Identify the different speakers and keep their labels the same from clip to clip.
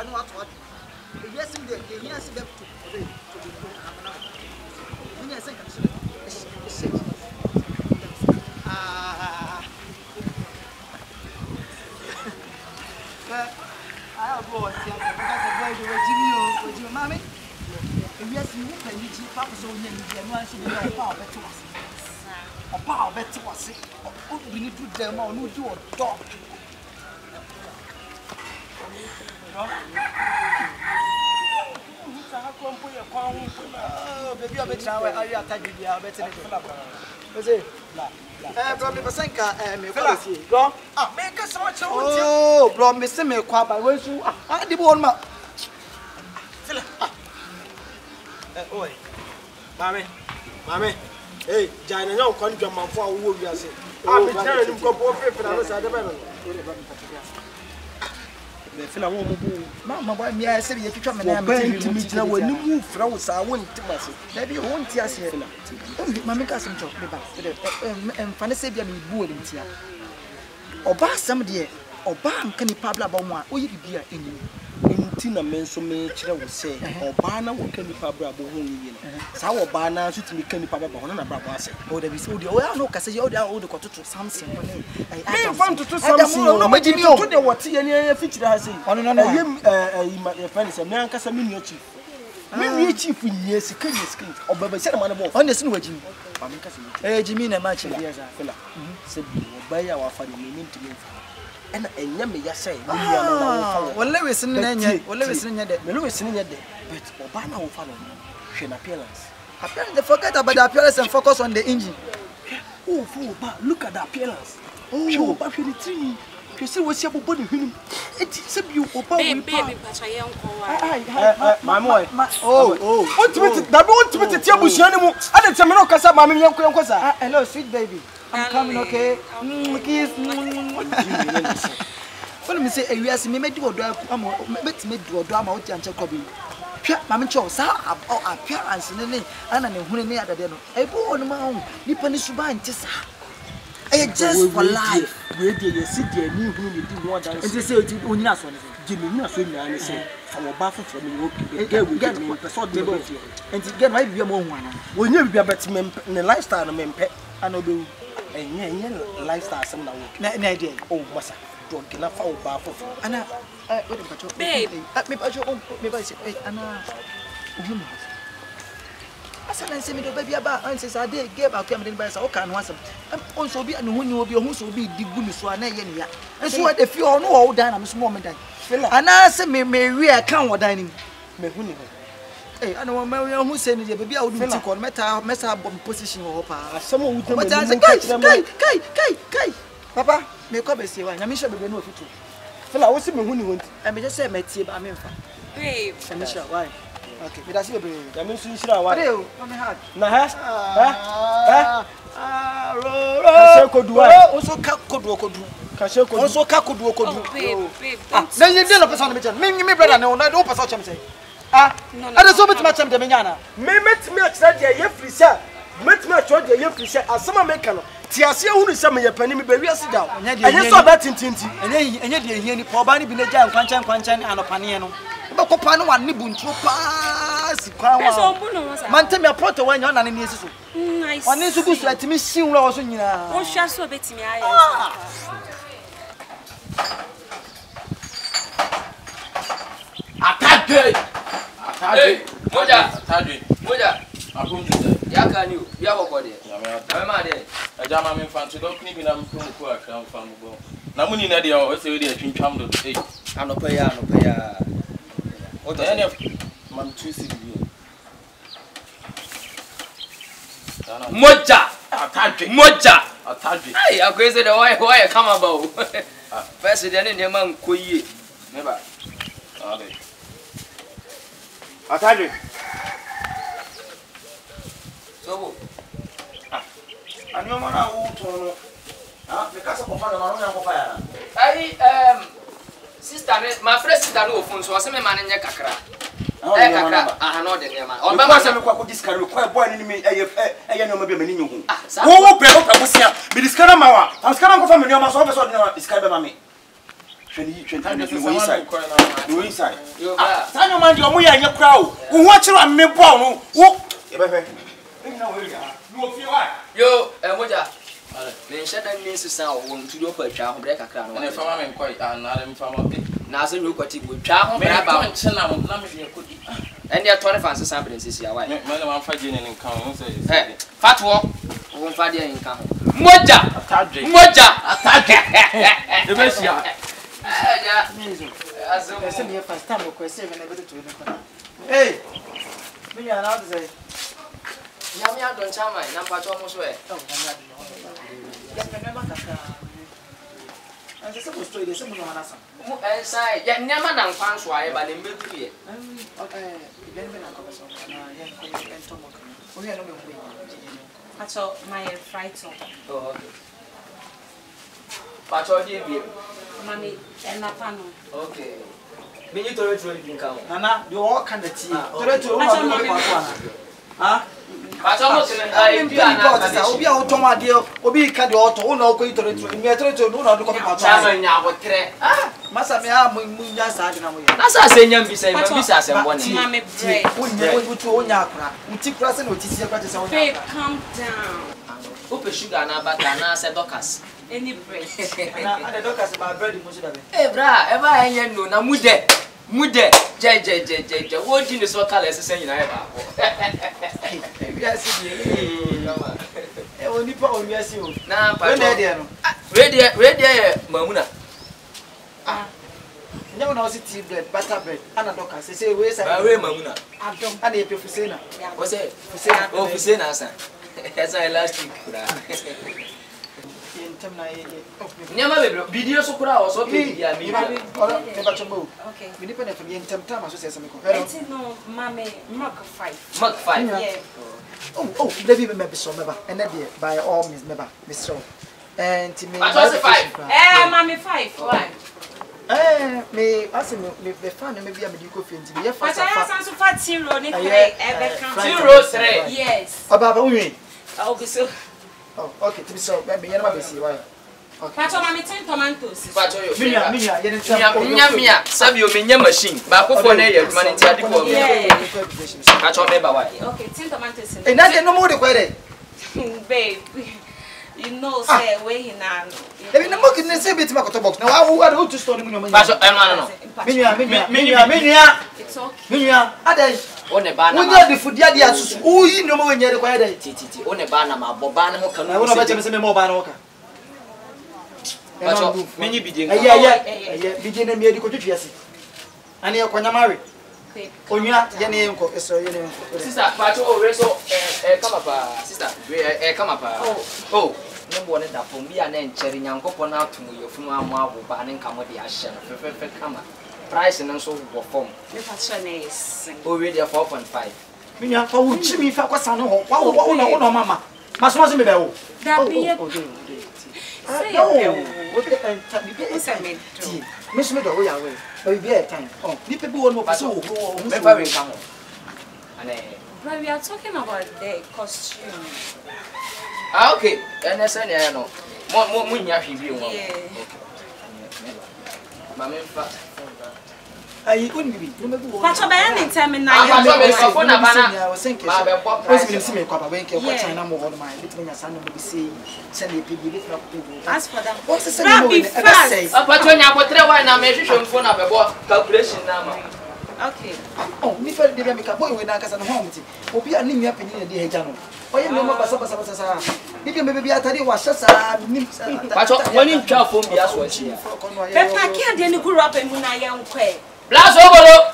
Speaker 1: bia no ato ato yes in the yes be to when you say I go what because the boy do Jimmy mommy yes you can you papa so nya ni no anso be papa beto wase papa beto wase o bi ni do dem ma o no do odo baby, I bet now I attack you. I bet it. Bro, me pasenka me follow. Bro, make us so much. Oh, bro, me say me kwa ba we so. The bone ma. Fela. Oi. Mame. Hey, Jana no kon dwama fo wo wi ase. Me tell him ko po fe na no sa de ba no. The feel I won't Mamma, why me? I said, you try me now. Meet now when you move from I won't massive. Maybe you won't tear here. Mamma got some talk about and fancy be a board in tear. Or bar some dear, or ban can you pabla about one, or you be in Tina men so much, I would say, or Barna will can be pabla about 1 year. Sour Barna should be can be pabla about another brass. Oh, there is all the oil, no, because you're the old quarter to something. I want to do something. No, but you know what any feature has seen. Oh, no, my friend is a man, Casamino chief. Maybe chief in years, can you skin or Baba said, man, on the same way, Jimmy. Eh, Jimmy, a match of years, I feel like. Said, by our family, mean to me. And Yammy, I say, well, Lewis in the Lewis in the day, but Obama will follow me. Appearance. Apparently, forget about the appearance and focus on the engine. Oh, fool, but look at the appearance. Oh, you back in the tree. You see what's your body? It's a beautiful baby, but I am my boy. Oh, what to put the table animal? I didn't tell me no casa, mammy, hello, sweet baby. I'm coming, okay? Kiss. Let me say, yes, me do a drop. I'm do a drama out and Jacobi. Mamma Charles, our appearance in the name, and I'm who near the dinner. I bought my own. You punish you by just. Just for life. Where do you sit there? You do more than to say it on us. Jimmy, not swimming, I say, our bathroom from you. Get me a sort of and to get my be a more one. When you be a better man in the lifestyle of men pet, and obey. And yeah, lifestyle some now. Nadia, oh, massa, don't kill a foul bath of Anna. Baby, maybe I should maybe I say, Anna. I said, me to baby about answers I did give our camera by so can once. I'm also be and when you will be who will be the good so I know. And so what if you all know all dynamics moment. And I said, me we account what dining. Hey, I know who said it, baby. I would take on mess up position or someone who Kai, Papa, may come and say, I'm sure we know it too. Fella, what's it when you want? I may just say, my tea, but I'm in fact. Babe, I'm sure why. Okay, but that's your baby. I mean, you should have what? I'm hard. Also, Kashoko, also Kakudu. Then you did a person, me brother, no, I don't pass out him say. I don't so much of the Miana. May met me at that year, free sir. Met me at your year, free sir, as some American. Tiasia, who is some of your penny, baby, sit down. And you saw that in Tinti. And yet, you hear Pobani Bineja, Quanchan, and a Paniano. But Copano and Nibun, pass. Mantemi a proto when you're not in this. Nice. One is to go to me, see Ross in your. Oh, shall so bet me. Attack! Moja. Yakan you? Yabody. I'm mad. A German infantry don't need them from Fambo. Namuni Nadia, what's the idea? Twin Chamber. I'm no pay. What any of Mam Tracy? Moja. Hey, I'm crazy. Why I come about? First, then in your man, Kuyi. Never. Attack. So, I know what I want to because of fire. Sister, my friend, sister, no phone, so I say, man, in your kakra. I know the name. On my master, this can require boy in me. I know maybe many. Who will pay up a be discovered. I was coming from your master, discover me.
Speaker 2: 20 inside. You inside. Sana man di omo ya ye kra o. Wo ho akira me ball no. Wo. E be fe. No feel why.
Speaker 3: Yo, moja. Me shada ni sisa wo ntudo kwa twa ho bre kakra no.
Speaker 2: Na fama me nkoi na dem fama be.
Speaker 3: Na so nyu kwati bo twa ho bra ba.
Speaker 2: Me nche na me de kodi.
Speaker 3: And ya 20 fans sisa bre sisi ya why.
Speaker 2: Me na man fa je ni nkan ho say.
Speaker 3: Eh, fatwo. Wo fa de nkan ho. Moja.
Speaker 2: Atadwe.
Speaker 3: Moja.
Speaker 2: Atadwe. E be sia.
Speaker 3: Ja.
Speaker 1: Aso ese me first time ko ese me na be to no. Hey. Me ya na say.
Speaker 3: Nyame adon chama na pacho mo so e.
Speaker 1: Ya me na makaka. Ase se ko story de se mo no manasa.
Speaker 3: Mu sai ya nyama na nkwan so aye ba ne mbedu ye.
Speaker 1: Okay, ben ben na ko so na ya ko en to mo. O ya no me mo.
Speaker 4: Pacho my fried top.
Speaker 3: Oh, okay. Pacho di bi.
Speaker 4: Mami en na pano.
Speaker 3: Okay. Me ni tore tore bi nkan.
Speaker 1: Nana, you all can the tea. Tore to o ma be ko ana. Ha?
Speaker 3: Pacho mo tene ai bi ana.
Speaker 1: Obi a oton ade, obi ka de oton, o na o ko tore to. Mi tore to no na do ko pacho.
Speaker 3: Chama nya botre. Ah,
Speaker 1: masa me a mu nya sa ade na mo ye.
Speaker 3: asa se nyam bi sai ma bi sa se mbone.
Speaker 4: Mami bread.
Speaker 1: O tu o nya akra. Nti kura se na otisi akra se o nya.
Speaker 4: Babe, calm down.
Speaker 3: Ope sugar na bata na se dokas.
Speaker 4: Any bread.
Speaker 1: Na ade dokas ba bread mo so da be.
Speaker 3: Eh bra, e ba enye no na mude. Mude. Je. Wo di ni so kala ese nyina e ba ko.
Speaker 1: Bi asi bi. E oni pa oni asi o.
Speaker 3: Na
Speaker 1: We na de no.
Speaker 3: Radio mamuna.
Speaker 1: Ah. Nya na o si tea bread, butter bread. Ana dokas se we say.
Speaker 3: Ba we mamuna.
Speaker 4: Adom.
Speaker 1: Ana e pe fusena.
Speaker 3: O se fusena. O fusena asa. Esa elastic kura.
Speaker 1: Ntem na ye.
Speaker 3: Nyama bebro video so kura o so pe dia mi.
Speaker 1: Ne ba chombo.
Speaker 4: Okay.
Speaker 1: Mi ni pe na fe ntem tam aso se se me ko.
Speaker 4: It's no mami Mark 5.
Speaker 3: Mark 5.
Speaker 4: Yeah.
Speaker 1: Oh, David me be so me ba. And there by all means me ba. Me so. And me.
Speaker 3: But what's the 5?
Speaker 4: Mami 5. Why?
Speaker 1: Me ase me fan me bia me di ko fienti me ye fa
Speaker 4: But I
Speaker 1: fa.
Speaker 4: have some fat zero ni 3 ebe kan.
Speaker 3: 03.
Speaker 4: Yes.
Speaker 1: Baba unwi.
Speaker 4: I'll be so.
Speaker 1: Oh, okay, to be so me ye na ma be si why. Okay.
Speaker 4: Pacho mami 10 tomatoes.
Speaker 3: Pacho yo.
Speaker 1: Minya ye ntem.
Speaker 3: Mia sabi o menya machine. Ba ko fo na ye aduma ni ti ade ko. Pacho me ba why?
Speaker 4: Okay, 10 tomatoes.
Speaker 1: Eh na de no mo de ko de.
Speaker 4: Babe. You know say we hina.
Speaker 1: Ebi na mo kin say bit ma ko to box. Na wa do to store ni mo.
Speaker 3: Pacho no.
Speaker 1: Minya.
Speaker 4: It's okay.
Speaker 1: Minya. Adai.
Speaker 3: O ne ba na.
Speaker 1: Wonya de fudi ade asusu. O yi no mo wenye de ko de.
Speaker 3: Titi. O ne ba na ma bo ba na ho kanu.
Speaker 1: Na wo no ba cheme se me mo ba na wo ka.
Speaker 3: Pacho menyi bidie nka.
Speaker 1: Aye. Bidie na me di ko twetwe ase. Ani e konya mare. Onwa ye ne enko eso ye ne enko.
Speaker 3: Sister, Pacho o reso kama pa. Sister, kama pa. Oh. Nembo ne da pom bia na encheri nyankopɔ na atom yefunu amu aboba ne nka mo de ahye no fefe kama. Price no so wo form.
Speaker 4: Me Pacho na is.
Speaker 3: O we dey 4.5.
Speaker 1: Minya fa wo chimi fa kwasa no ho. Wo no mama. Maso me be wo.
Speaker 4: Da be ye. Say yo.
Speaker 1: What the time be say me. Me so me do wo ya we. But be time. Oh, ni pe bi wo no so wo.
Speaker 3: Me fa we nka ho. Ane.
Speaker 4: But we are talking about the costume.
Speaker 3: Ah, okay. And say no. Mo nya hwe bi wo.
Speaker 4: Yeah.
Speaker 3: Mama fa.
Speaker 1: Ai uni bi. No me bi wo.
Speaker 4: Pacho ba ya ntem na
Speaker 3: Pacho
Speaker 4: ya.
Speaker 3: be so na bana.
Speaker 1: Ma be kwa price. Si me kwa ba when ke kwa China mo ho no ma. Bit me nya san no be say send e pigi bit na ko.
Speaker 4: As for that.
Speaker 1: What is saying
Speaker 4: Be fast.
Speaker 3: Pacho nya botre wa na me hwehwe mfo na be bo calculation na ma.
Speaker 4: Okay.
Speaker 1: Oh, mi fa de me ka boy we na kasa no ho mti. Obi ani mi apeni na de heja no. Oye me mo basa. Bibi me be atade wa shasa nim.
Speaker 3: Pacho woni ntwa fom bia so achi.
Speaker 4: Pepa ki ade ni guru up emu na ye nkwe.
Speaker 3: Blast obolo.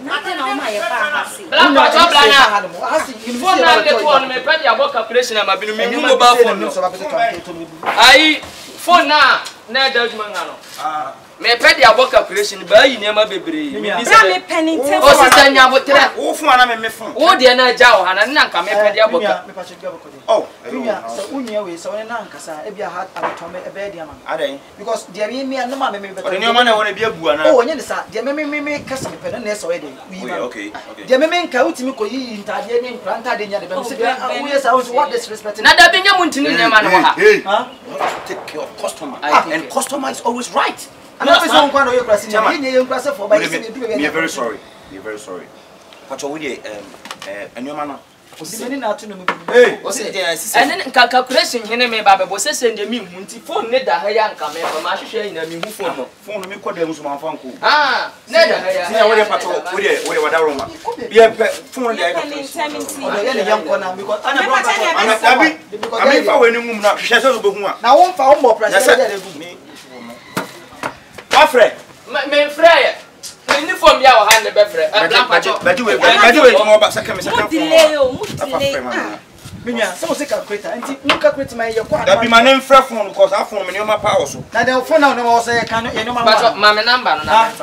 Speaker 4: Nothing on my hasi.
Speaker 3: Blast Pacho blana. Phone na get one me pedi abo calculation na mabinu mi mobile phone no. Ai phone na da juma ngano. me pɛ de abɔ calculation ba yi nema bebre me bi
Speaker 4: Bra me penny ten.
Speaker 3: o sister nya botre
Speaker 2: wo fun ana me fun
Speaker 3: wo de na ja o hana na nka me pɛ de abɔ ka
Speaker 1: me pa che gaba ko de
Speaker 2: oh
Speaker 1: Minya so unya we so ne na nkasa e bia ha abatome e be dia ma
Speaker 2: adan
Speaker 1: because dia me no ma me beto
Speaker 2: o de nyoma na wona bia bu ana
Speaker 1: oh onye ne sa dia me kasa me pɛ no na so we de wi ma
Speaker 2: okay
Speaker 1: dia me nka utimi ko yi ntade ne ntade nya de be se bia wo yes I what disrespect
Speaker 3: na da be nya mu ntini nema no ha
Speaker 1: huh
Speaker 2: take care of customer
Speaker 3: and
Speaker 2: customer is always right
Speaker 1: I'm not saying one of your president. You press for by
Speaker 2: we are very sorry. We are very sorry. Pacho we anyoma no.
Speaker 1: Osini na atu no me.
Speaker 2: Hey, osini
Speaker 3: and calculation hene me ba be bo se nde mi hu nti phone ne da ha ya nka me fa ma hwehwe ina mi hu phone no.
Speaker 2: Phone no me kwada mu so man fanko.
Speaker 3: Ne da ha ya.
Speaker 2: Sina we pacho we wada roma. Bia phone dey.
Speaker 1: Penny 70. O dey yan ko na because ana bro
Speaker 2: abi. Ami fa we ni mum na hwehwe so be hu a.
Speaker 1: na won fa won mo president dey go me.
Speaker 2: Afre.
Speaker 3: Me frere. Uniform ya o hand be frere.
Speaker 2: Badi we mo ba second phone.
Speaker 4: Delay o, mu delay.
Speaker 1: Minya, so say calculator. Enti mu calculate my your kwa.
Speaker 2: Da bi man frere phone because I phone me no ma power so.
Speaker 1: Na the phone now no say kan you know
Speaker 3: Pacho ma me number no na me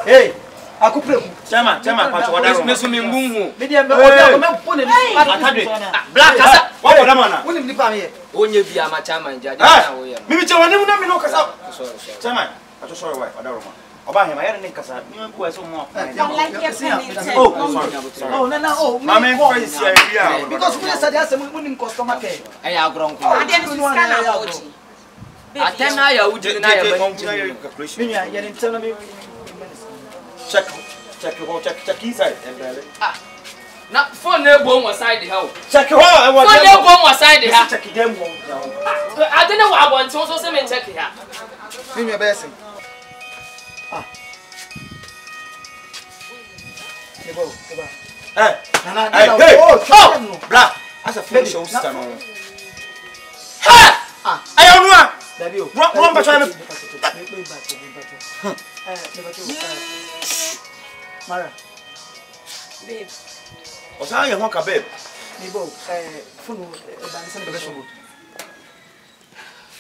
Speaker 1: Hey, akupre ku.
Speaker 2: Chama pacho wada
Speaker 3: me so me mbunhu.
Speaker 1: Me dey me oda me phone ni.
Speaker 2: Atade.
Speaker 3: Black kasa.
Speaker 2: Wa wada mana.
Speaker 1: Woni ni pa me.
Speaker 3: Onye bia ma chama nja de na wo ye.
Speaker 2: Mimi che wani mu na mi no kasa.
Speaker 3: Sorry.
Speaker 2: Chama. Pacho sorry why wada roma. Oba hema yare ne kasa. Ni ko eso mo.
Speaker 4: Don't like your penny ten.
Speaker 1: Oh, na oh.
Speaker 2: Mama friends here here.
Speaker 1: Because we say that some winning customer care.
Speaker 3: Ay agron ko.
Speaker 4: Ade ni scan na oji.
Speaker 3: Atena ya udi na ya ba.
Speaker 1: Minya, you didn't tell me.
Speaker 2: Check inside.
Speaker 3: Na phone na bo on side ha o.
Speaker 2: Check ho.
Speaker 3: Phone na bo on side ha.
Speaker 2: Check them go.
Speaker 3: Ade na wa abon so say me check ha.
Speaker 1: Minya be
Speaker 2: Hey,
Speaker 1: oh,
Speaker 2: black. As a friend show sister no. Ha! I don't know. Run back to
Speaker 1: Mara.
Speaker 4: Babe.
Speaker 2: O sa ye ho ka babe.
Speaker 1: Nibo, phone banse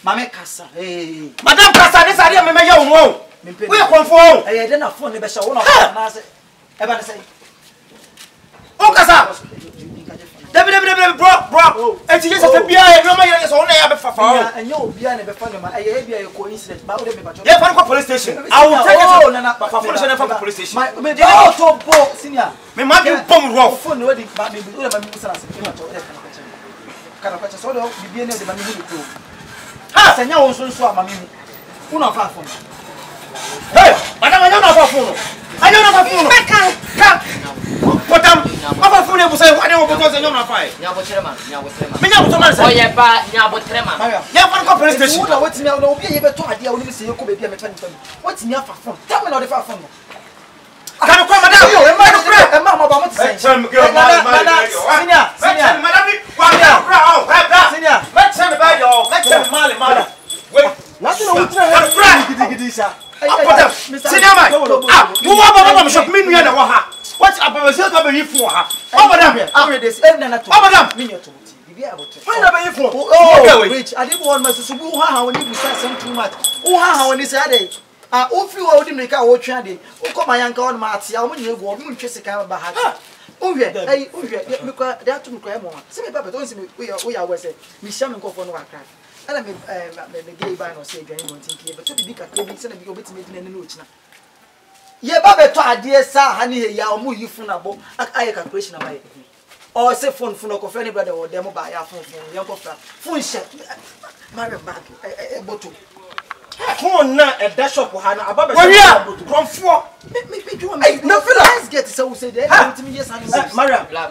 Speaker 1: Mame kasa. Hey.
Speaker 2: Madam kasa this area me me ya wo. We confirm.
Speaker 1: Eh, dey na phone be sha wo na na say. E ba say.
Speaker 2: O kasa. David bro. Enti je se bia e no ma ye so na ya be fafa o.
Speaker 1: Enye obia na be fa no ma e bia e coincidence ba o de me ba.
Speaker 2: Ye fa no police station. I will take it.
Speaker 1: Na
Speaker 2: Fafa police station.
Speaker 1: Me dey auto bo senior.
Speaker 2: Me ma be bomb rough.
Speaker 1: Phone no dey ba me o de ma me musala se ma to e kana kwacha so do bibie ne de ma me hu to. Ha senya won so ama me hu. Una fa phone.
Speaker 2: Hey, madam anya na fa phone. Anya na fa phone. Ka. Potam. Apa phone e busa ade wo boto senya na fa e.
Speaker 3: Nya botre man.
Speaker 2: Me nya boto man say.
Speaker 3: Oye ba nya botre man.
Speaker 2: Ya fa no police station.
Speaker 1: Wo na wetimi na obi ye beto ade a woni se ye ko be bia me tani tani. Wetimi afa phone. Tell me na de fa phone no.
Speaker 2: Can you come madam?
Speaker 1: Yo, e ma mo ba mo tse.
Speaker 2: Senior. Madam,
Speaker 1: Senior.
Speaker 2: let's send the bag yo. Let's send Mali. Wait.
Speaker 1: Lati na wutra gidi sha.
Speaker 2: Senior man. Wo wa baba shop me nua na wo ha. What about say to be yifu ha. Oh madam. Madam.
Speaker 1: Me nyoto ti. Bibi abotre.
Speaker 2: Why na be yifu?
Speaker 1: Oh, rich. I didn't want my susu ha woni busa some too much. Wo ha woni say ade. O fi wa odi meka wo twa de. Wo koma yanka won ma atia, wo nye egu, wo ntwe sika ba ha. O hwe, me kwa de atum kwa mo. Se me papa don se me wo ya we say, me hia me nkofo no akra. Ala me gay ba no say adwan mo tinki, but to bi ka bi se na bi obetime di na no ochina. Ye ba beto ade sa ha ni he ya o mu yifu na bo, aye calculation na ba ye. O se phone no ko fe ni brother wo dem ba ya phone yanko fra. Phone she. Mare bag e bottle.
Speaker 2: Phone na e da shop ha na aba be. Kromfo.
Speaker 1: Me do no feel let's get so we say there to me yes and
Speaker 2: Mariam.
Speaker 3: Blah.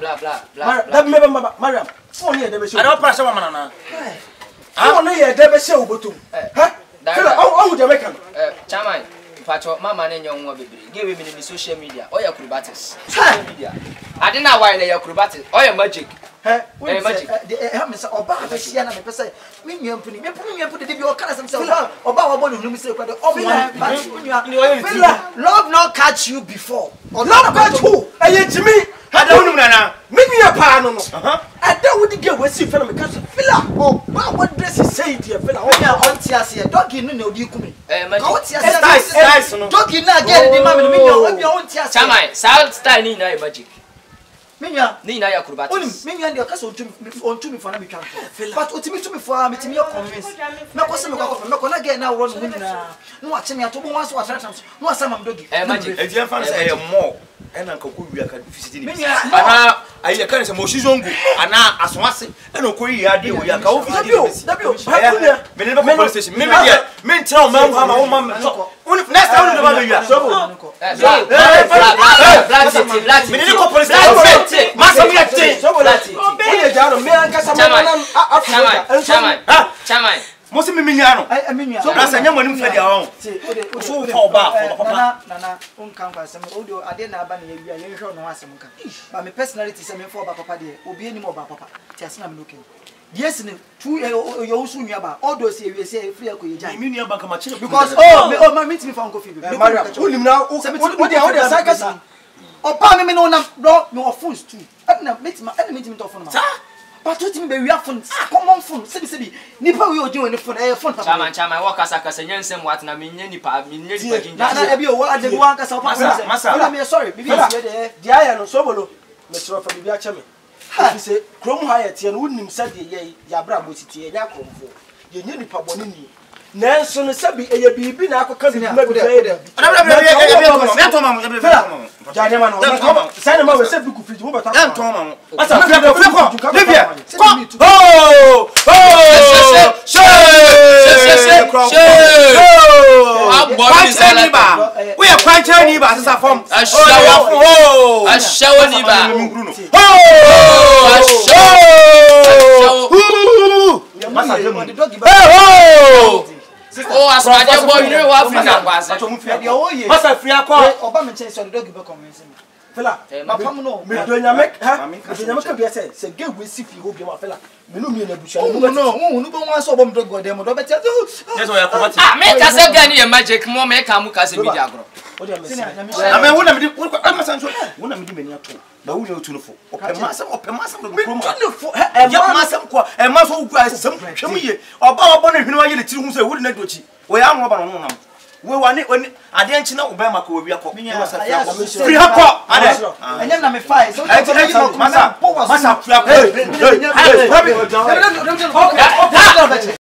Speaker 2: That me Mariam. Phone here dey be show. I don't pass one man na. Phone here dey be show botum. Ha? Fela, oh Jamaican.
Speaker 3: Chairman, Pacho, mama na nyo nwa bebre. Give me the social media. Oya acrobatics. Social media. I didn't know why na acrobatics. Oya magic.
Speaker 1: Magic. Me say oba abesia na me pese me nyampuni de bi o kana sem say oba wa bonu hunu say kwade omo love not catch you before.
Speaker 2: Love catch who? Eye Jimmy. ada wonu nana
Speaker 5: menu pa no no ada wodi ge wasi fela me ka so fela o ba what dress say dia fela o
Speaker 1: ya on ti ase doggy no na odi kumi
Speaker 3: magic
Speaker 1: o ti ase
Speaker 2: size no
Speaker 1: doggy na get the mama me nyo obi on ti ase
Speaker 3: Chamai style ni na magic
Speaker 1: Minya
Speaker 3: ni na acrobatics
Speaker 1: onim minya ndia ka so on me for na me twa but otimi to me for me timi convince me ko se me ko na get na wo no nyina no wa che me ato bo wa so atra no asama mdogi
Speaker 3: magic
Speaker 2: e dia fan say more ena nka ko wia ka fisiti ni
Speaker 1: minya
Speaker 2: ana ayi ka se mo shizongo ana asomase ena ko yi ade wo ya ka wo fisiti ni me ne ba police station me dia me ntra o ma ma o ma next time no ba wia so black me ne ko police station masa mi ate
Speaker 5: so o jaro me an ka sama na Africa
Speaker 3: Chamai
Speaker 2: mo se me minya no
Speaker 1: minya
Speaker 2: so brasa nya mo nim fa dia won so fa oba
Speaker 1: nana on kan kwa sem audio ade na aba na ya wia ye hwe no asem kan ba me personality se me for oba papa de obi eni mo oba papa ti asena me no ken yes ni tu yo usu nua ba audio se wie se free akoye jai
Speaker 2: me nua ba kama chile
Speaker 1: because me meet me for uncle Phoebe
Speaker 5: Maria unim na o dia sakasa
Speaker 1: opa me no na bro me of phones too na meet me to phone ma but what me be we phone common phone sebi nipa we oje woni phone phone papa
Speaker 3: Chamai wa kasa nyensem wat na menye nipa jinja
Speaker 1: na e bi o wa de wan kasa papa masa me sorry bibi de
Speaker 5: dia ya no so bolo me tro fa bibi a cheme fi se krom ha ya tie no wonim sa de ye ya bra bo titi ye nya kromfo ye nye nipa boni ni nanso no sabi eye bibi na akoka bi ma bi de
Speaker 2: me to mama
Speaker 5: janya ma no say na ma we se bi ku friji mo beta
Speaker 2: ya to mama
Speaker 5: asa ko
Speaker 2: Libya we are quite Chinese ba sasa form
Speaker 3: ashawo ni ba asmaje boy ni wa Africa kwase
Speaker 5: masa free akọ
Speaker 1: oba me chen so dog be convince me
Speaker 5: fela
Speaker 1: papa mo no
Speaker 5: me do nyame ha me do nyame ka bia se ge we si fi ho bia ma fela me no mi na busha
Speaker 1: no be wan so bom dog go dem do be tia
Speaker 2: yes o ya komati
Speaker 3: me ka se ga ni magic mo me ka mu ka se media agro
Speaker 5: o dia me si
Speaker 2: na me wona me di masa nso wona me di meni ato ba wona otu no fo opema do krom ha ya masam ko e ma so gu asem twem ye oba na hwene wa ye le tiri hu so e wodi na dochi wo ya anwo ba no nam we wani ade nchi na oba maka owi akọ free akọ ade
Speaker 1: enyem na me fire so
Speaker 2: masa free akọ